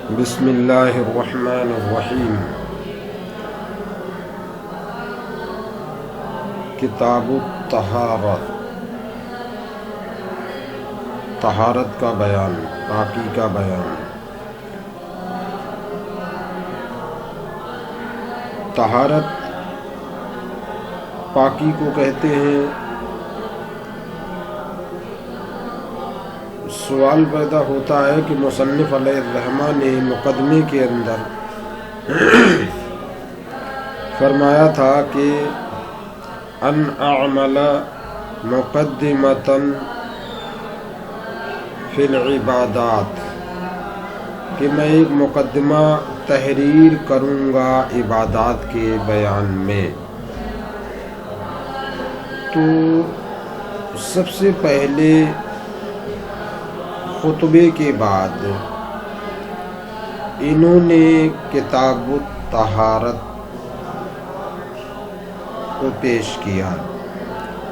بسم اللہ الرحمن الرحیم۔ کتاب الطہارت، طہارت کا بیان، پاکی کا بیان۔ طہارت پاکی کو کہتے ہیں۔ سوال پیدا ہوتا ہے کہ مصنف علیہ الرحمہ نے مقدمے کے اندر فرمایا تھا کہ ان اعمل مقدمۃ فی العبادات، کہ میں ایک مقدمہ تحریر کروں گا عبادات کے بیان میں۔ تو سب سے پہلے خطبے کے بعد انہوں نے کتاب الطہارت کو پیش کیا،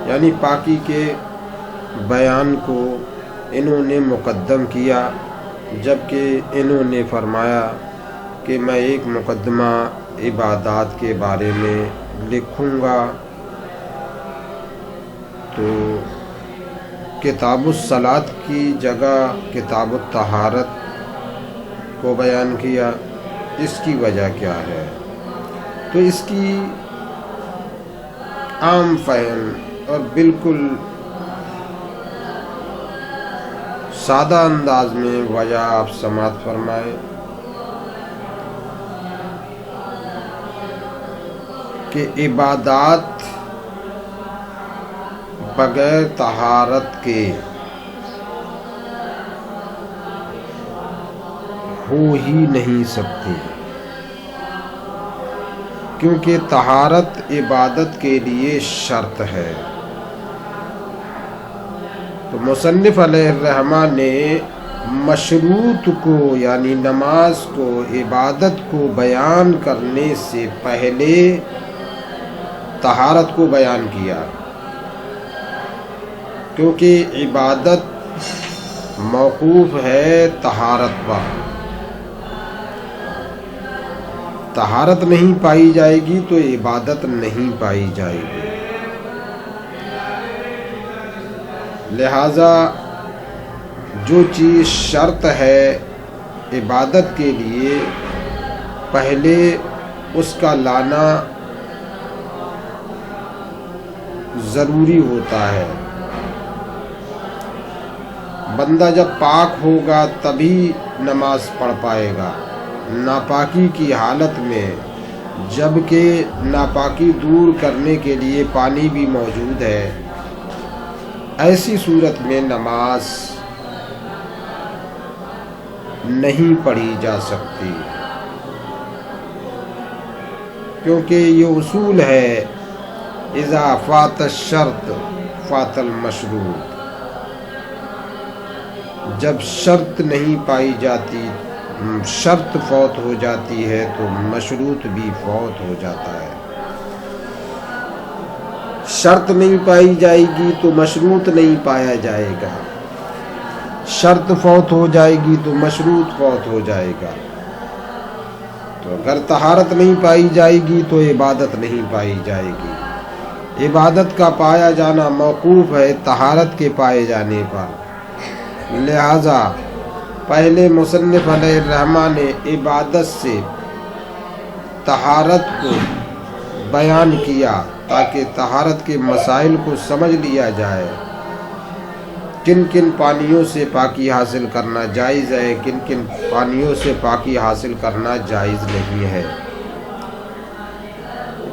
یعنی پاکی کے بیان کو انہوں نے مقدم کیا، جبکہ انہوں نے فرمایا کہ میں ایک مقدمہ عبادات کے بارے میں لکھوں گا۔ تو کتاب الصلاۃ کی جگہ کتاب الطہارت کو بیان کیا۔ اس کی وجہ کیا ہے؟ تو اس کی عام فہم اور بالکل سادہ انداز میں وجہ آپ سماعت فرمائیں کہ عبادات بغیر طہارت کے ہو ہی نہیں سکتی، کیونکہ طہارت عبادت کے لیے شرط ہے۔ تو مصنف علیہ الرحمہ نے مشروط کو، یعنی نماز کو، عبادت کو بیان کرنے سے پہلے طہارت کو بیان کیا، کیونکہ عبادت موقوف ہے طہارت پر۔ طہارت نہیں پائی جائے گی تو عبادت نہیں پائی جائے گی۔ لہذا جو چیز شرط ہے عبادت کے لیے، پہلے اس کا لانا ضروری ہوتا ہے۔ بندہ جب پاک ہوگا تبھی نماز پڑھ پائے گا، ناپاکی کی حالت میں، جبکہ ناپاکی دور کرنے کے لیے پانی بھی موجود ہے، ایسی صورت میں نماز نہیں پڑھی جا سکتی، کیونکہ یہ اصول ہے اذا فات الشرط فات المشروط۔ جب شرط نہیں پائی جاتی، شرط فوت ہو جاتی ہے تو مشروط بھی فوت ہو جاتا ہے۔ شرط نہیں پائی جائے گی تو مشروط نہیں پایا جائے گا، شرط فوت ہو جائے گی تو مشروط فوت ہو جائے گا۔ تو اگر طہارت نہیں پائی جائے گی تو عبادت نہیں پائی جائے گی۔ عبادت کا پایا جانا موقوف ہے طہارت کے پائے جانے پر۔ لہذا پہلے مصنف علیہ الرحمہ نے عبادت سے طہارت کو بیان کیا تاکہ طہارت کے مسائل کو سمجھ لیا جائے، کن کن پانیوں سے پاکی حاصل کرنا جائز ہے، کن کن پانیوں سے پاکی حاصل کرنا جائز نہیں ہے۔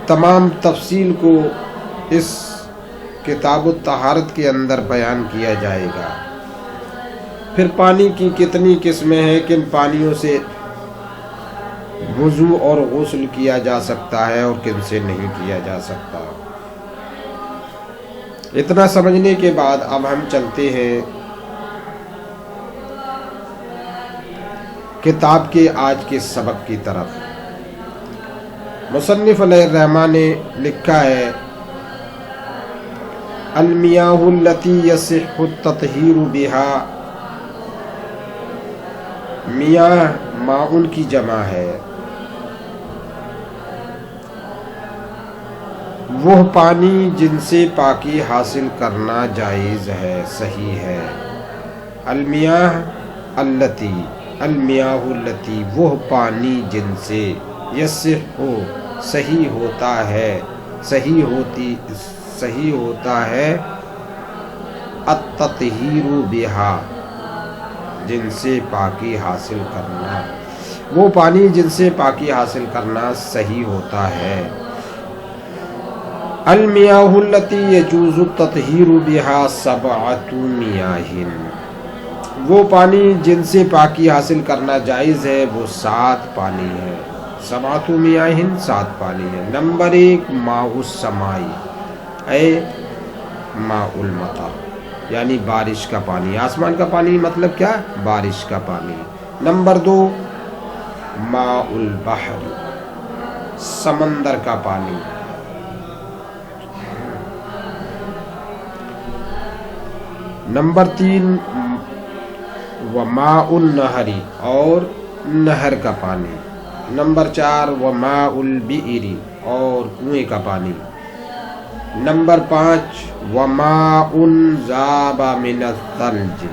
تمام تفصیل کو اس کتاب الطہارت کے اندر بیان کیا جائے گا۔ پھر پانی کی کتنی قسمیں ہیں، کن پانیوں سے وضو اور غسل کیا جا سکتا ہے اور کن سے نہیں کیا جا سکتا۔ اتنا سمجھنے کے بعد اب ہم چلتے ہیں کتاب کے آج کے سبق کی طرف۔ مصنف علیہ الرحمہ نے لکھا ہے المیاہ التی یصح التطہیر بہا میاہ ماؤن کی جمع ہے. وہ پانی جن سے پاکی حاصل کرنا جائز ہے، صحیح ہے. المیاہ التی، المیاہ التی، وہ پانی جن سے یصح صحیح ہوتا ہے، صحیح ہوتا ہے التطہیر بہا، جن سے پاکی حاصل کرنا، وہ پانی جن سے پاکی حاصل کرنا صحیح ہوتا ہے. المیاہ التی یجوز التطہیر بہا سبعۃ میاہ، وہ پانی جن سے پاکی حاصل کرنا جائز ہے وہ 7 پانی ہے. سبعۃ میاہ 7 پانی ہے. نمبر 1 ماء السماء اے ماء المطر، یعنی بارش کا پانی. آسمان کا پانی مطلب کیا؟ بارش کا پانی. نمبر 2 ماء البحر، سمندر کا پانی. نمبر 3 وماء النہر، اور نہر کا پانی. نمبر 4 وماء البئر، اور کنویں کا پانی. نمبر 5 وماء ذاب من الثلج،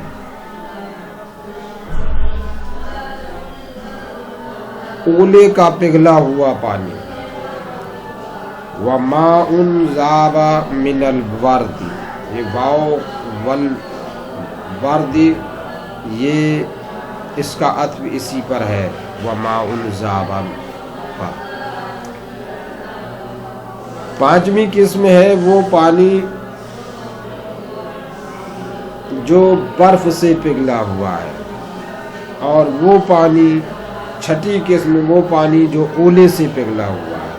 اولے کا پگھلا ہوا پانی. وماء ذاب من الورد، یہ واو والورد، یہ اس کا عطف اسی پر ہے، وماء ذاب پر. 5ویں قسم ہے وہ پانی جو برف سے پگھلا ہوا ہے. اور وہ پانی 6ٹھی قسم وہ پانی جو اولے سے پگھلا ہوا ہے،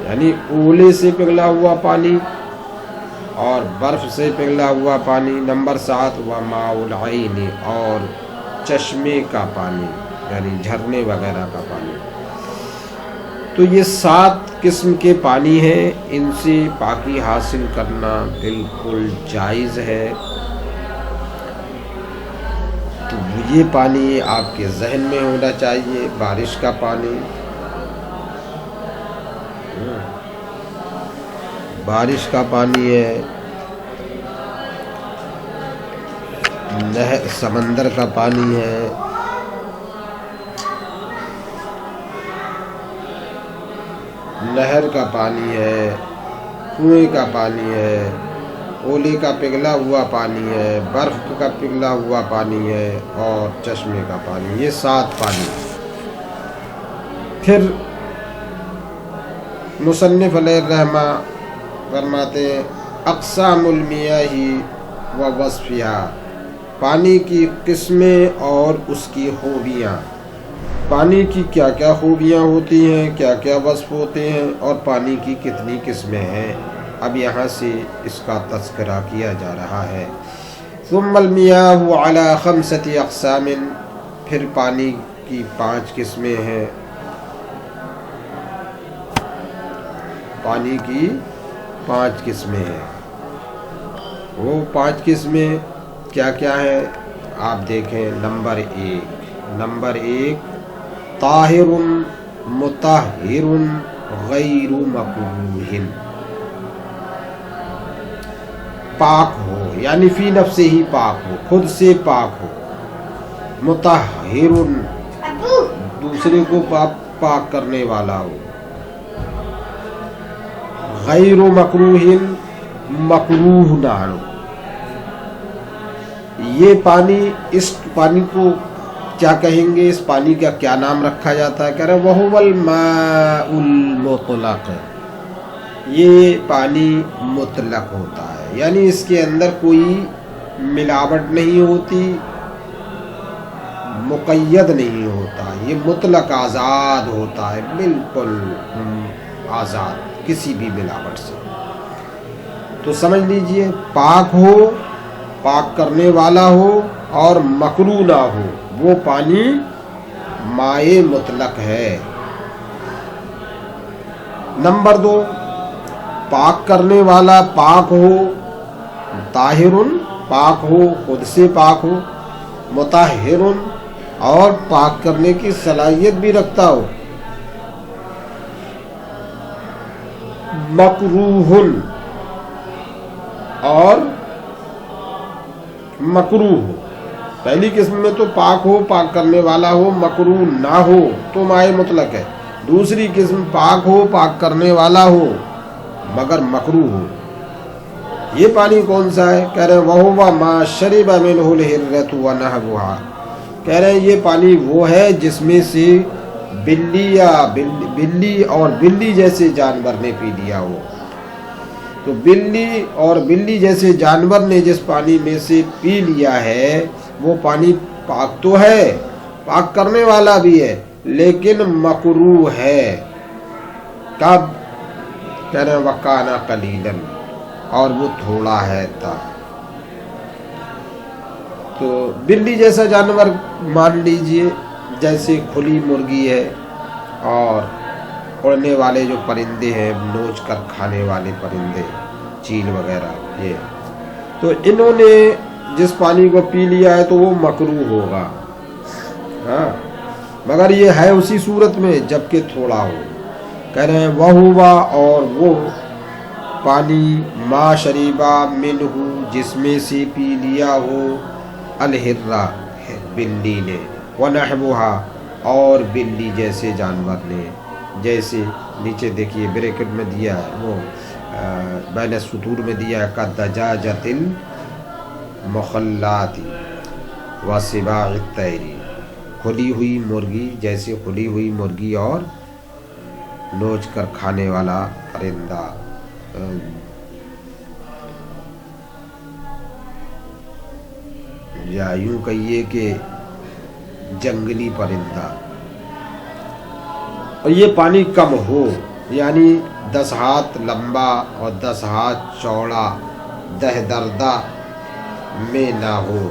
یعنی اولے سے پگھلا ہوا پانی اور برف سے پگھلا ہوا پانی. نمبر 7 وماء العین، اور چشمے کا پانی، یعنی جھرنے وغیرہ کا پانی. تو یہ 7 قسم کے پانی ہیں، ان سے پاکی حاصل کرنا بالکل جائز ہے. تو یہ پانی آپ کے ذہن میں ہونا چاہیے. بارش کا پانی، بارش کا پانی ہے، سمندر کا پانی ہے، نہر کا پانی ہے، کنویں کا پانی ہے، اولے کا پگھلا ہوا پانی ہے، برف کا پگھلا ہوا پانی ہے، اور چشمے کا پانی. یہ 7 پانی. پھر مصنف علیہ الرحمہ فرماتے ہیں اقسام المیاہ و وصفہا، پانی کی قسمیں اور اس کی خوبیاں. پانی کی کیا کیا خوبیاں ہوتی ہیں، کیا کیا وصف ہوتے ہیں، اور پانی کی کتنی قسمیں ہیں. اب یہاں سے اس کا تذکرہ کیا جا رہا ہے. ثم المیاہ علی 5 اقسام، پھر پانی کی 5 قسمیں ہیں. پانی کی 5 قسمیں ہیں. وہ 5 قسمیں کیا کیا ہیں آپ دیکھیں. نمبر 1 طاہر مطہر غیر مکروہ، پاک ہو، یعنی فی نفس ہی پاک ہو، خود سے پاک ہو. مطہر، دوسرے کو پاک کرنے والا ہو. غیر مکروہ، مکروہ نہ ہو. یہ پانی، اس پانی کو کیا کہیں گے، اس پانی کا کیا نام رکھا جاتا ہے؟ کہہ رہے وَهُوَ الْمَاءُ الْمُطْلَقُ، یہ پانی مطلق ہوتا ہے، یعنی اس کے اندر کوئی ملاوٹ نہیں ہوتی، مقید نہیں ہوتا. یہ مطلق آزاد ہوتا ہے، بالکل آزاد کسی بھی ملاوٹ سے. تو سمجھ لیجئے پاک ہو، پاک کرنے والا ہو، اور مکروہ نہ ہو، وہ پانی مائع مطلق ہے. نمبر 2 پاک کرنے والا پاک ہو، طاہر پاک ہو، خود سے پاک ہو، مطہر اور پاک کرنے کی صلاحیت بھی رکھتا ہو. مکروہ اور مکروہ ہو. پہلی قسم میں تو پاک ہو، پاک کرنے والا ہو، مکروہ نہ ہو تو مائع مطلق ہے. دوسری قسم پاک ہو، پاک کرنے والا ہو مگر مکروہ ہو. یہ پانی کون سا ہے؟ کہہ رہے ہیں وَهُوَ مَا شَرِبَ مِنْهُ الْحِرَّةُ وَنَحْوُهَا. کہہ رہے ہیں یہ پانی وہ ہے جس میں سے بلی اور بلی جیسے جانور نے پی لیا ہو. تو بلی اور بلی جیسے جانور نے جس پانی میں سے پی لیا ہے وہ پانی پاک تو ہے، پاک کرنے والا بھی ہے، لیکن مکروہ ہے. کب؟ کہہ رہے ہیں وَكَانَ قَلِيلًا، اور وہ تھوڑا ہے تھا. تو بلی جیسا جانور مان لیجئے جیسے کھلی مرغی ہے اور اڑنے والے جو پرندے ہیں، نوچ کر کھانے والے پرندے، چیل وغیرہ، یہ تو انہوں نے جس پانی کو پی لیا ہے تو وہ مکروہ ہوگا. ہاں مگر یہ ہے اسی صورت میں جبکہ تھوڑا ہو. کہہ رہے ہیں وَهُوَ، اور وہ پانی ما شریبا منہ جس میں سے پی لیا ہو الحرہ بلی نے، ونحوها اور بلی جیسے جانور نے. جیسے نیچے دیکھیے بریکٹ میں دیا ہے، وہ بین السطور میں دیا ہے کالدجاجۃ المخلات وسباع الطیر، کھلی ہوئی مرغی جیسے کھلی ہوئی مرغی اور نوچ کر کھانے والا پرندہ. یا یوں کہیے کہ جنگلی پرندہ. اور یہ پانی کم ہو، یعنی 10 ہاتھ لمبا اور 10 ہاتھ چوڑا دردہ میں نہ ہو.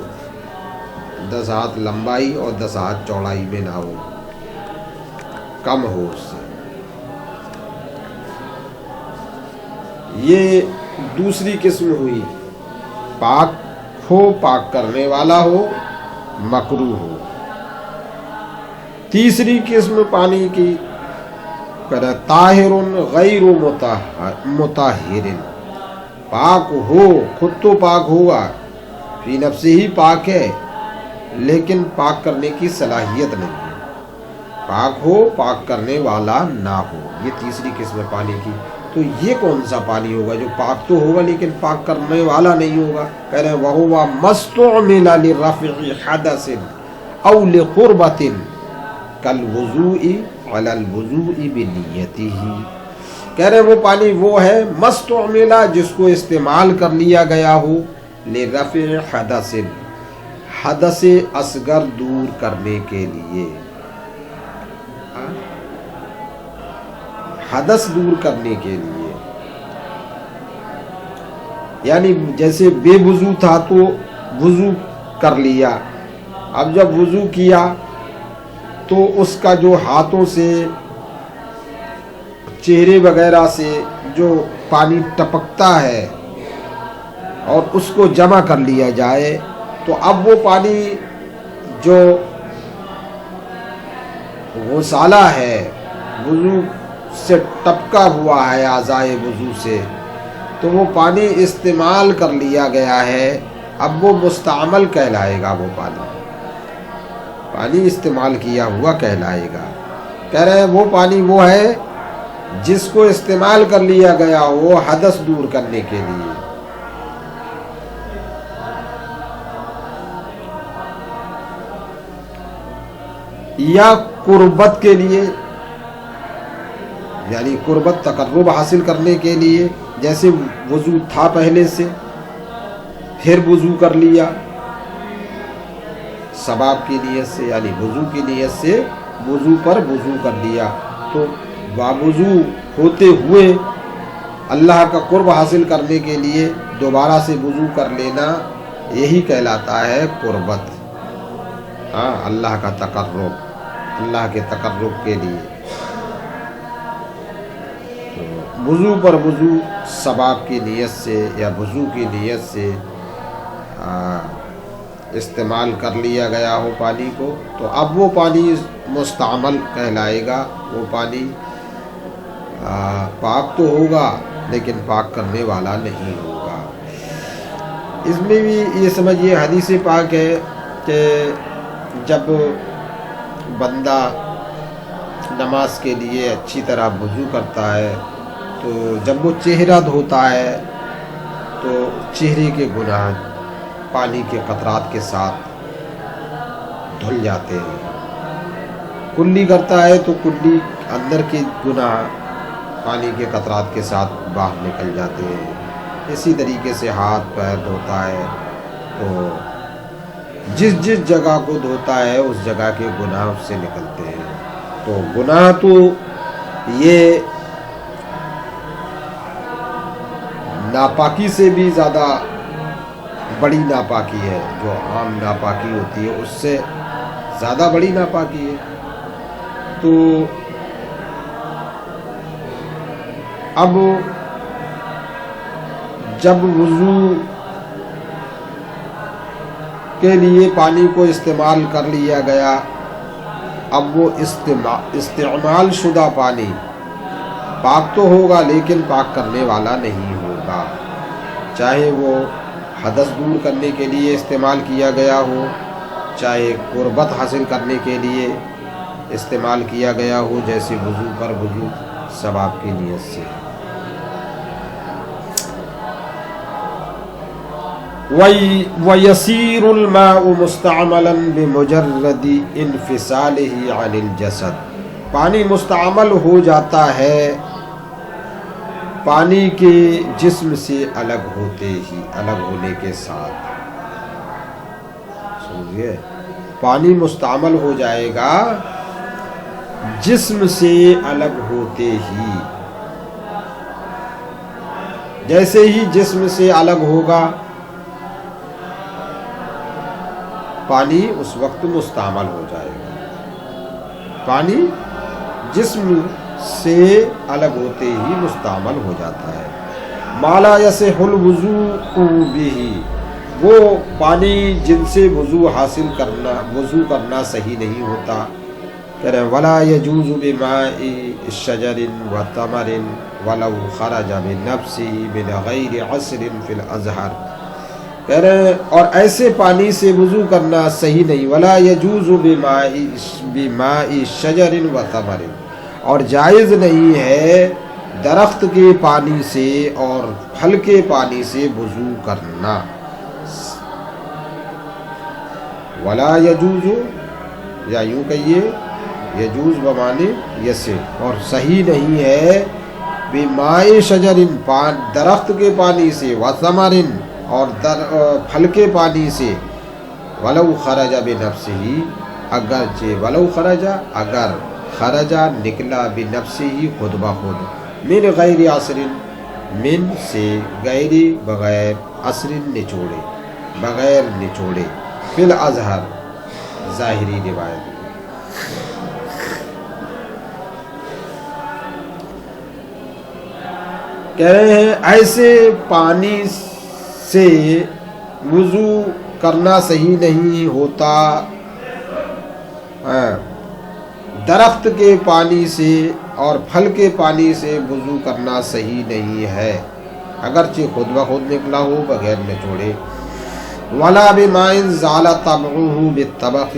10 ہاتھ لمبائی اور 10 ہاتھ چوڑائی میں نہ ہو، کم ہو اس سے. یہ دوسری قسم ہوئی. پاک ہو، پاک کرنے والا ہو، مکروہ ہو. تیسری قسم پانی کی طاہر غیر مطہر، پاک ہو، خود تو پاک ہوا، فی نفس ہی پاک ہے لیکن پاک کرنے کی صلاحیت نہیں ہے. پاک ہو، پاک کرنے والا نہ ہو. یہ تیسری قسم ہے پانی کی. تو یہ کون سا پانی ہوگا جو پاک تو ہوگا لیکن پاک کرنے والا نہیں ہوگا؟ کہہ رہے ہیں وَهُوَ مَسْتُعْمِلَ لِرَفْعِ حَدَثٍ أَوْ لِقُرْبَةٍ كَالْوُضُوءِ عَلَى الْوُضُوءِ بِنِيَّتِهِ. کہہ رہے ہیں وہ پانی وہ ہے مستعملہ جس کو استعمال کر لیا گیا ہو لِرَفْعِ حَدَثٍ، حدث اصغر دور کرنے کے لیے، حدث دور کرنے کے لیے. یعنی جیسے بے وضو تھا تو وضو کر لیا، اب جب وضو کیا تو اس کا جو ہاتھوں سے چہرے وغیرہ سے جو پانی ٹپکتا ہے اور اس کو جمع کر لیا جائے تو اب وہ پانی جو غسالہ ہے، وضو سے ٹپکا ہوا ہے اعضائے وضو سے، تو وہ پانی استعمال کر لیا گیا ہے، اب وہ مستعمل کہلائے گا. وہ پانی استعمال کیا ہوا کہلائے گا. کہہ رہے ہیں وہ پانی وہ ہے جس کو استعمال کر لیا گیا ہو حدث دور کرنے کے لیے. یا قربت کے لیے، یعنی قربت تقرب حاصل کرنے کے لیے، جیسے وضو تھا پہلے سے پھر وضو کر لیا ثواب کی نیت سے، یعنی وضو کی نیت سے وضو پر وضو کر لیا، تو باوضو ہوتے ہوئے اللہ کا قرب حاصل کرنے کے لیے دوبارہ سے وضو کر لینا، یہی کہلاتا ہے قربت. ہاں اللہ کا تقرب، اللہ کے تقرب کے لیے. وضو پر وضو ثواب کی نیت سے یا وضو کی نیت سے استعمال کر لیا گیا ہو پانی کو، تو اب وہ پانی مستعمل کہلائے گا. وہ پانی پاک تو ہوگا لیکن پاک کرنے والا نہیں ہوگا. اس میں بھی یہ سمجھیے حدیث پاک ہے کہ جب بندہ نماز کے لیے اچھی طرح وضو کرتا ہے تو جب وہ چہرہ دھوتا ہے تو چہرے کے گناہ پانی کے قطرات کے ساتھ دھل جاتے ہیں. کلی کرتا ہے تو کلی اندر کے گناہ پانی کے قطرات کے ساتھ باہر نکل جاتے ہیں. اسی طریقے سے ہاتھ پیر دھوتا ہے تو جس جگہ کو دھوتا ہے اس جگہ کے گناہ اس سے نکلتے ہیں. تو گناہ تو یہ ناپاکی سے بھی زیادہ بڑی ناپاکی ہے. جو عام ناپاکی ہوتی ہے اس سے زیادہ بڑی ناپاکی ہے. تو اب جب وضو کے لیے پانی کو استعمال کر لیا گیا، اب وہ استعمال شدہ پانی پاک تو ہوگا لیکن پاک کرنے والا نہیں ہوگا. چاہے وہ حدث دور کرنے کے لیے استعمال کیا گیا ہو، چاہے قربت حاصل کرنے کے لیے استعمال کیا گیا ہو، جیسے وضو پر وضو ثواب کی نیت سے. وَيَسِيرُ الْمَاءُ مُسْتَعْمَلًا بِمُجَرَّدِ انفصالِهِ عَنِ الْجَسَدِ. پانی مستعمل ہو جاتا ہے پانی کے جسم سے الگ ہونے کے ساتھ. سمجھئے، پانی مستعمل ہو جائے گا جسم سے الگ ہوتے ہی. جیسے ہی جسم سے الگ ہوگا پانی اس وقت مستعمل ہو جائے گا. پانی جسم سے الگ ہوتے ہی مستعمل ہو جاتا ہے. ما لا يصح الوضوء به، وہ پانی جن سے وضو کرنا صحیح نہیں ہوتا. کہہ رہے ہیں ولا يجوز بماء شجر وثمر ولو خرج بنفسه من غیر عصر فی الازہر. کہہ رہے ہیں اور ایسے پانی سے وضو کرنا صحیح نہیں. ولا يجوز بماء شجر وثمر، اور جائز نہیں ہے درخت کے پانی سے اور پھل کے پانی سے وضو کرنا. ولا يجوز، یا یوں کہیے یجوز بمانے یسے، اور صحیح نہیں ہے بماء شجر، درخت کے پانی سے، وثمر، اور پھل کے پانی سے، ولو خرج بنفسہ، اگرچہ ولو خرج، اگر خرجا نکلا بنفسہ خود بخود، من غیر عصر، من سے غیر بغیر، عصر نچوڑے، بغیر نچوڑے، فی الازہر ظاہری روایت. کہہ رہے ہیں ایسے پانی سے وضو کرنا صحیح نہیں ہوتا. درخت کے پانی سے اور پھل کے پانی سے وضو کرنا صحیح نہیں ہے اگرچہ خود بخود نکلا ہو بغیر نچوڑے. ولا بماء زال طبعه بالطبخ،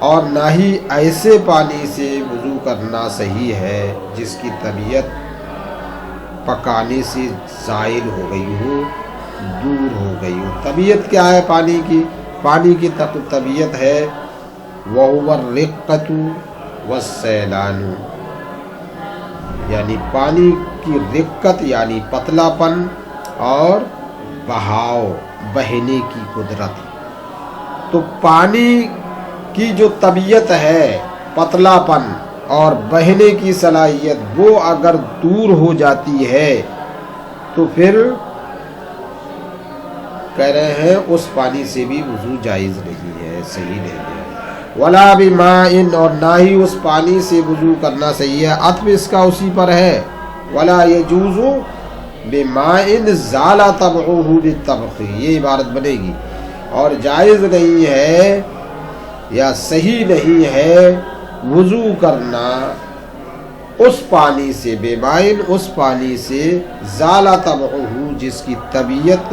اور نہ ہی ایسے پانی سے وضو کرنا صحیح ہے جس کی طبیعت پکانے سے زائل ہو گئی ہو، دور ہو گئی ہو. طبیعت کیا ہے پانی کی؟ پانی کی طبیعت ہے وَهُوَ الرِّقَّةُ وَالسَّيْلَانُ، یعنی پانی کی رقت یعنی پتلا پن اور بہاؤ، بہنے کی قدرت. تو پانی کی جو طبیعت ہے پتلا پن اور بہنے کی صلاحیت، وہ اگر دور ہو جاتی ہے تو پھر کہہ رہے ہیں اس پانی سے بھی وضو جائز نہیں ہے، صحیح نہیں ہے. ولا بماء، اور نہ ہی اس پانی سے وضو کرنا صحیح ہے. عطف اس کا اسی پر ہے. ولا يجوز بماء زال طبعه بالطبخ، یہ عبارت بنے گی. اور جائز نہیں ہے یا صحیح نہیں ہے وضو کرنا اس پانی سے، بمائن اس پانی سے، زال طبعہ جس کی طبیعت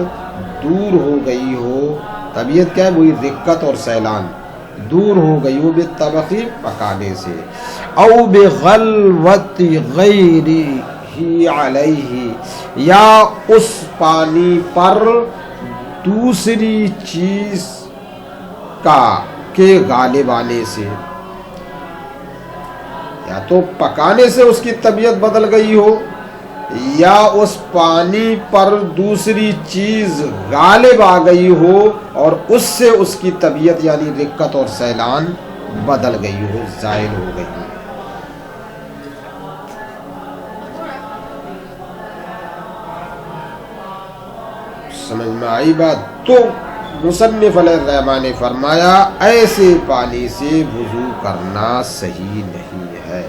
دور ہو گئی ہو، طبیعت کیا ہے؟ وہی رقت اور سیلان دور ہو گئی ہو، بالطبخ پکانے سے، او بغلوت غیرہ علیہ یا اس پانی پر دوسری چیز کے غالب آنے سے، یا تو پکانے سے اس کی طبیعت بدل گئی ہو یا اس پانی پر دوسری چیز غالب آ گئی ہو اور اس سے اس کی طبیعت یعنی رقت اور سیلان بدل گئی ہو، زائل ہو گئی ہو۔ سمجھ میں آئی بات؟ تو مصنف علیہ الرحمٰن نے فرمایا ایسے پانی سے وضو کرنا صحیح نہیں ہے۔